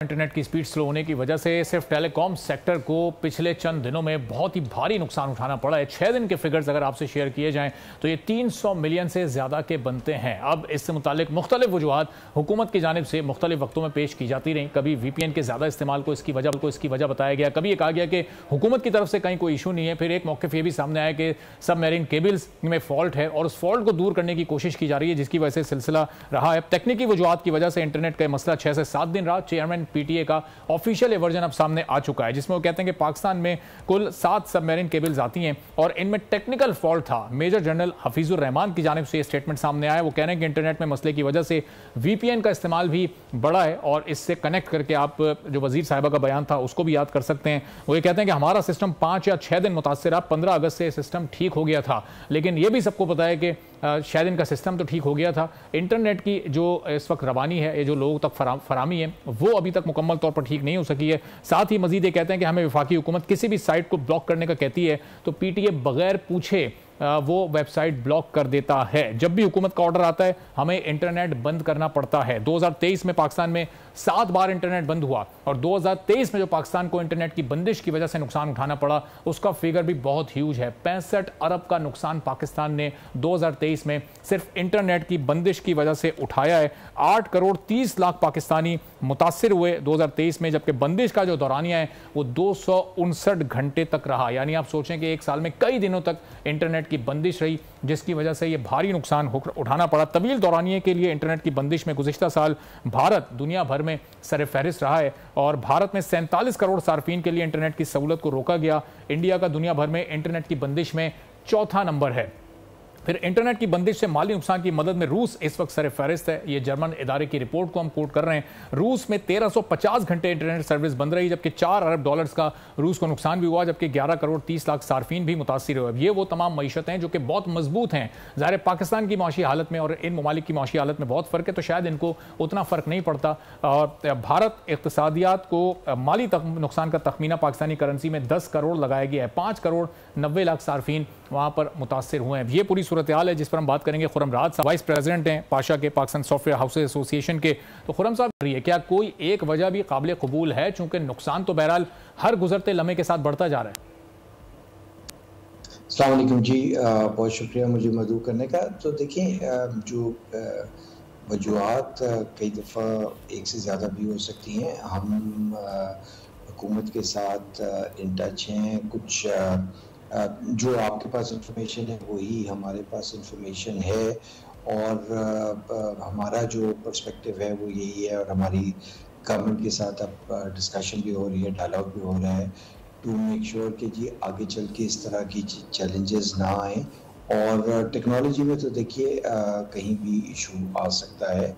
Internet की speed slow होने की वजह से सिर्फ टेलीकॉम सेक्टर को पिछले चंद दिनों में बहुत ही भारी नुकसान उठाना पड़ा है। 6 दिन के फिगर्स अगर आपसे शेयर किए जाएं तो ये 300 मिलियन से ज़्यादा के बनते हैं। अब इससे मुतालिक मुख्तलिफ वजूहात हुकूमत की जानिब से मुख्तलिफ वक्तों में पेश की जाती रहीं। कभी VPN के ज़्यादा इस्तेमाल को इसकी वजह बताया गया, कभी ये कहा गया कि हुकूमत की तरफ से कहीं कोई इशू नहीं है। फिर एक मौक़िफ़ ये भी सामने आया कि सबमरीन केबल्स में फॉल्ट है और उस फॉल्ट को दूर करने की कोशिश की जा रही है, जिसकी वजह से सिलसिला रहा है। तकनीकी वजूहात की वजह से इंटरनेट का मसला 6 से 7 दिन रहा। चेयरमैन PTA का ऑफिशियल वर्जन अब सामने आ चुका है, जिसमें वो कहते हैं कि पाकिस्तान में कुल 7 सबमरीन केबल्स आती हैं और इनमें टेक्निकल फॉल्ट था। मेजर जनरल हफीजुर रहमान की जानिब से ये स्टेटमेंट सामने आया। वो कह रहे हैं कि इंटरनेट में मसले की वजह से VPN का इस्तेमाल भी बढ़ा है और इससे कनेक्ट करके आप जो वजीर साहिबा का बयान था उसको भी याद कर सकते हैं। वो ये कहते हैं कि हमारा सिस्टम 5 या 6 दिन मुतासर रहा, 15 अगस्त से सिस्टम ठीक हो गया था। लेकिन यह भी सबको पता है कि 6 दिन का सिस्टम तो ठीक हो गया था, इंटरनेट की जो इस वक्त रवानी है, ये जो लोगों तक फरामी है, वो अभी तक मुकम्मल तौर पर ठीक नहीं हो सकी है। साथ ही मजीद ये कहते हैं कि हमें वफाकी हुकूमत किसी भी साइट को ब्लॉक करने का कहती है तो PTA बगैर पूछे वो वेबसाइट ब्लॉक कर देता है। जब भी हुकूमत का ऑर्डर आता है हमें इंटरनेट बंद करना पड़ता है। 2023 में पाकिस्तान में 7 बार इंटरनेट बंद हुआ और 2023 में जो पाकिस्तान को इंटरनेट की बंदिश की वजह से नुकसान उठाना पड़ा उसका फिगर भी बहुत ह्यूज है। 65 अरब का नुकसान पाकिस्तान ने 2023 में सिर्फ इंटरनेट की बंदिश की वजह से उठाया है। 8 करोड़ 30 लाख पाकिस्तानी मुतासिर हुए 2023 में, जबकि बंदिश का जो दौरानिया है वो 259 घंटे तक रहा। यानी आप सोचें कि एक साल में कई दिनों तक इंटरनेट की बंदिश रही, जिसकी वजह से ये भारी नुकसान उठाना पड़ा। तवील दौरानिये के लिए इंटरनेट की बंदिश में गुज़िश्ता साल भारत दुनिया भर में सर फहरिस्त रहा है और भारत में 47 करोड़ सार्फिन के लिए इंटरनेट की सहूलत को रोका गया। इंडिया का दुनिया भर में इंटरनेट की बंदिश में 4था नंबर है। फिर इंटरनेट की बंदिश से माली नुकसान की मदद में रूस इस वक्त सर फहरिस्त है। ये जर्मन इदारे की रिपोर्ट को हम कोट कर रहे हैं। रूस में 1350 घंटे इंटरनेट सर्विस बंद रही, जबकि 4 अरब डॉलर्स का रूस को नुकसान भी हुआ, जबकि 11 करोड़ 30 लाख सार्फिन भी मुतासिर हुए। ये वो तमाम मईशत हैं जो कि बहुत मजबूत हैं। ज़ाहिर पाकिस्तान की माशी हालत में और इन ममालिक की माशी हालत में बहुत फ़र्क है, तो शायद इनको उतना फ़र्क नहीं पड़ता। और भारत इक़्तिसादियात को माली नुकसान का तखमीना पाकिस्तानी करेंसी में 10 करोड़ लगाया गया है। 5 करोड़ 90 लाख सार्फिन वहाँ पर मुतासिर हुए हैं। ये पूरी सूरत हाल है जिस पर हम बात करेंगे। खुरम राज साहब वाइस प्रेसिडेंट हैं पाशा के, पाकिस्तान सॉफ्टवेयर हाउसेज एसोसिएशन के। तो खुरम साहब, क्या कोई एक वजह भी काबिल कबूल है, चूंकि नुकसान तो बहरहाल हर गुजरते लम्हे के साथ बढ़ता जा रहा है? अस्सलाम वालेकुम जी, बहुत शुक्रिया मुझे मदऊ करने का। तो देखिए, जो वजूहात कई दफ़ा एक से ज़्यादा भी हो सकती हैं। हम हुकूमत के साथ इन टच हैं। कुछ जो आपके पास इंफॉर्मेशन है वही हमारे पास इंफॉर्मेशन है और हमारा जो पर्सपेक्टिव है वो यही है और हमारी गवर्नमेंट के साथ अब डिस्कशन भी हो रही है, डायलॉग भी हो रहा है टू मेक श्योर कि जी आगे चल के इस तरह की चैलेंजेस ना आए। और टेक्नोलॉजी में तो देखिए कहीं भी इशू आ सकता है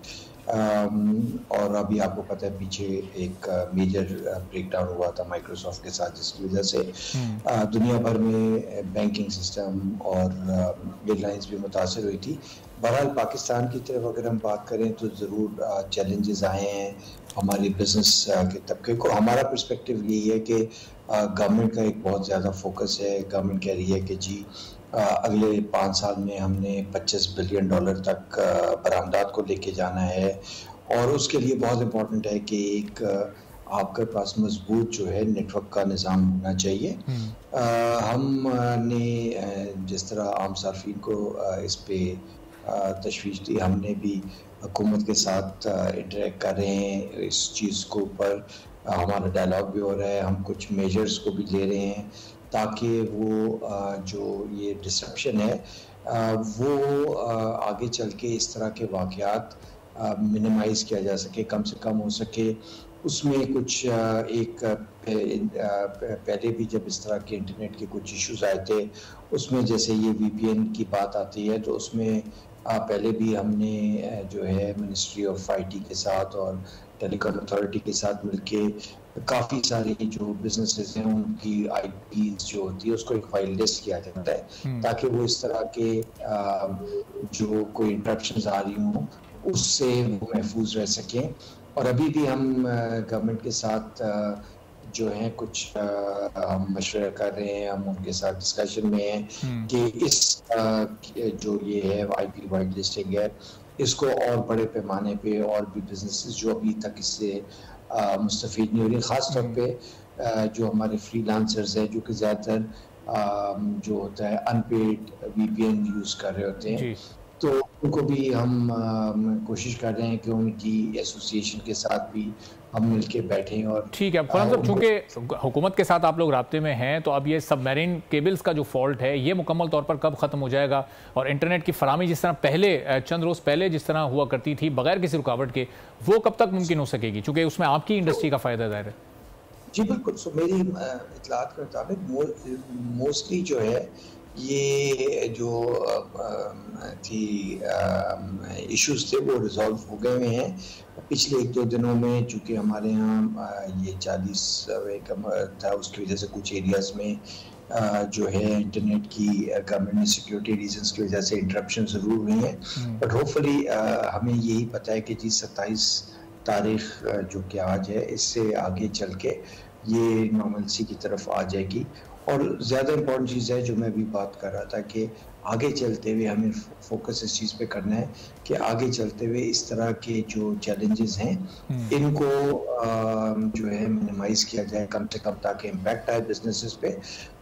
और अभी आपको पता है पीछे एक मेजर ब्रेकडाउन हुआ था माइक्रोसॉफ्ट के साथ, जिसकी वजह से दुनिया भर में बैंकिंग सिस्टम और एयरलाइंस भी मुतासर हुई थी। बहरहाल पाकिस्तान की तरफ अगर हम बात करें तो ज़रूर चैलेंजेस आए हैं हमारी बिजनेस के तबके को। हमारा पर्सपेक्टिव यही है कि गवर्नमेंट का एक बहुत ज़्यादा फोकस है। गवर्नमेंट कह रही है कि जी अगले 5 साल में हमने $25 बिलियन तक बरामदात को लेके जाना है और उसके लिए बहुत इम्पोर्टेंट है कि एक आपके पास मजबूत जो है नेटवर्क का निज़ाम होना चाहिए। हमने जिस तरह आम सार्फिन को इस पे तशवीश दी, हमने भी हुकूमत के साथ इंटरेक्ट कर रहे हैं इस चीज़ को ऊपर। हमारा डायलॉग भी हो रहा है, हम कुछ मेजर्स को भी ले रहे हैं ताकि वो जो ये डिसरप्शन है वो आगे चल के इस तरह के वाक़यात मिनिमाइज़ किया जा सके, कम से कम हो सके। उसमें कुछ एक पहले भी जब इस तरह के इंटरनेट के कुछ इश्यूज आए थे उसमें जैसे ये VPN की बात आती है तो उसमें पहले भी हमने जो है मिनिस्ट्री ऑफ IT के साथ और टेलीकॉम अथॉरिटी के साथ मिलके काफ़ी सारे जो बिजनेसेस हैं उनकी IPs जो होती है उसको एक फाइल लिस्ट किया जाता है ताकि वो इस तरह के जो कोई इंटरप्शंस आ रही हों उससे वो महफूज रह सकें। और अभी भी हम गवर्नमेंट के साथ जो है कुछ हम मशवरा कर रहे हैं, हम उनके साथ डिस्कशन में हैं कि इस जो ये है IP वाइट लिस्टिंग है इसको और बड़े पैमाने पे और भी बिजनेसेस जो अभी तक इससे मुस्तफ़ीद नहीं हो रही, ख़ास तौर पे जो हमारे फ्रीलांसर्स हैं जो कि ज़्यादातर जो होता है अनपेड VPN यूज़ कर रहे होते हैं, तो उनको भी हम कोशिश कर रहे हैं कि उनकी एसोसिएशन के साथ भी हम मिलके बैठें। और ठीक है खुर्रम साहब, चूंकि हुकूमत के साथ आप लोग राब्ते में हैं, तो अब ये सबमरीन केबल्स का जो फॉल्ट है ये मुकम्मल तौर पर कब ख़त्म हो जाएगा, और इंटरनेट की फराहमी जिस तरह पहले चंद रोज़ पहले जिस तरह हुआ करती थी बगैर किसी रुकावट के, वो कब तक मुमकिन हो सकेगी, चूँकि उसमें आपकी इंडस्ट्री का फ़ायदा ज़ाहिर है? जी बिल्कुल। सो मेरी इतलात के मुताबिक मोस्टली जो है ये जो थी इश्यूज थे वो रिजॉल्व हो गए हुए हैं। पिछले 1-2 दिनों में चूँकि हमारे यहाँ ये 40वें का था, उसकी वजह से कुछ एरियाज़ में जो है इंटरनेट की गवर्नमेंट में सिक्योरिटी रीजंस की वजह से इंटरप्शन ज़रूर हुई हैं, बट होपफुली हमें यही पता है कि जी 27 तारीख जो कि आज है, इससे आगे चल के ये नॉर्मलसी की तरफ आ जाएगी। और ज़्यादा इम्पोर्टेंट चीज़ है जो मैं अभी बात कर रहा था कि आगे चलते हुए हमें फोकस इस चीज़ पे करना है कि आगे चलते हुए इस तरह के जो चैलेंजेस हैं इनको जो है मिनिमाइज़ किया जाए कम से कम, ताकि इम्पैक्ट आए बिजनेसेस पे।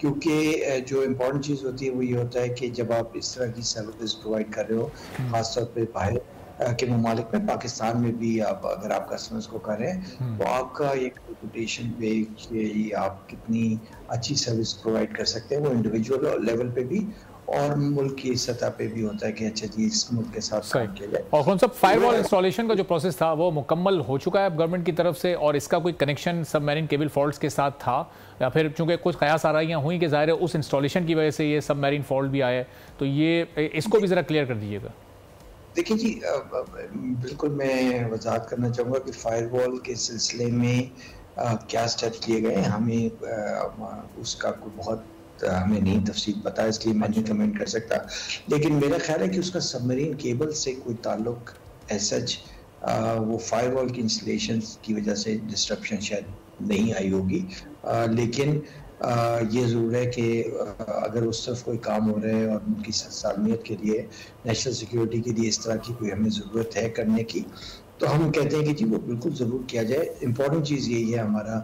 क्योंकि जो इम्पोर्टेंट चीज़ होती है वो ये होता है कि जब आप इस तरह की सर्विस प्रोवाइड कर रहे हो, ख़ासतौर पर बाहर के ममालिक में, पाकिस्तान में भी आप अगर आप कस्टमर्स को कर रहे हैं, तो आपका एक रेपुटेशन पे आप कितनी अच्छी सर्विस प्रोवाइड कर सकते हैं वो इंडिविजुअल लेवल पे भी और मुल्क की सतह पे भी होता है कि अच्छा जी इस मुल्क के साथ काम किया जाए। और कौन सा फायरवॉल इंस्टॉलेशन का जो प्रोसेस था वो मुकम्मल हो चुका है अब गवर्नमेंट की तरफ से, और इसका कोई कनेक्शन सबमरीन केबल फॉल्ट्स के साथ था, या फिर चूंकि कुछ कयास आराइयाँ हुई कि ज़ाहिर है उस इंस्टॉलेशन की वजह से ये सबमरीन फॉल्ट भी आया है, तो ये इसको भी ज़रा क्लियर कर दीजिएगा। देखिए जी, बिल्कुल मैं वजाहत करना चाहूँगा कि फायरवॉल के सिलसिले में क्या स्टेप्स लिए गए, हमें उसका कोई बहुत हमें नहीं तफसील पता, इसलिए मैं नहीं कमेंट कर सकता। लेकिन मेरा ख्याल है कि उसका सबमरीन केबल से कोई ताल्लुक सच वो फायरवॉल की इंस्टॉलेशन की वजह से डिस्ट्रप्शन शायद नहीं आई होगी, लेकिन ये ज़रूर है कि अगर उस तरफ कोई काम हो रहा है और उनकी सालमियत के लिए, नेशनल सिक्योरिटी के लिए इस तरह की कोई हमें ज़रूरत है करने की, तो हम कहते हैं कि जी वो बिल्कुल ज़रूर किया जाए। इम्पॉर्टेंट चीज़ यही है हमारा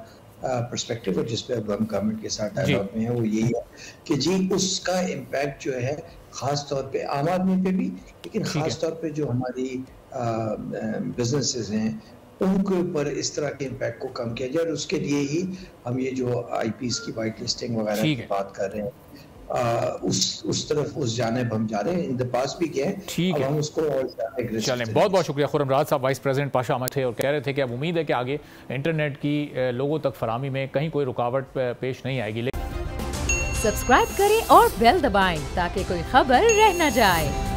पर्सपेक्टिव, और जिस पे अब हम गवर्नमेंट के साथ डायलॉग में है, वो यही है कि जी उसका इम्पैक्ट जो है ख़ास तौर पे आम आदमी पे भी, लेकिन ख़ास तौर पे जो हमारी बिजनेसेस हैं उनके ऊपर इस तरह के इम्पैक्ट को कम किया जाए। और उसके लिए ही हम ये जो IPs की वाइट लिस्टिंग वगैरह की बात कर रहे हैं, उस तरफ उस जानिब हम जा रहे हैं, इन द पास भी गए, अब हम उसको और चलें। बहुत बहुत शुक्रिया खुर्रम राज साहब, वाइस प्रेसिडेंट पाशा अहमद थे, और कह रहे थे कि अब उम्मीद है कि आगे इंटरनेट की लोगों तक फराहमी में कहीं कोई रुकावट पेश नहीं आएगी। सब्सक्राइब करें और बेल दबाएं ताकि कोई खबर रह न जाए।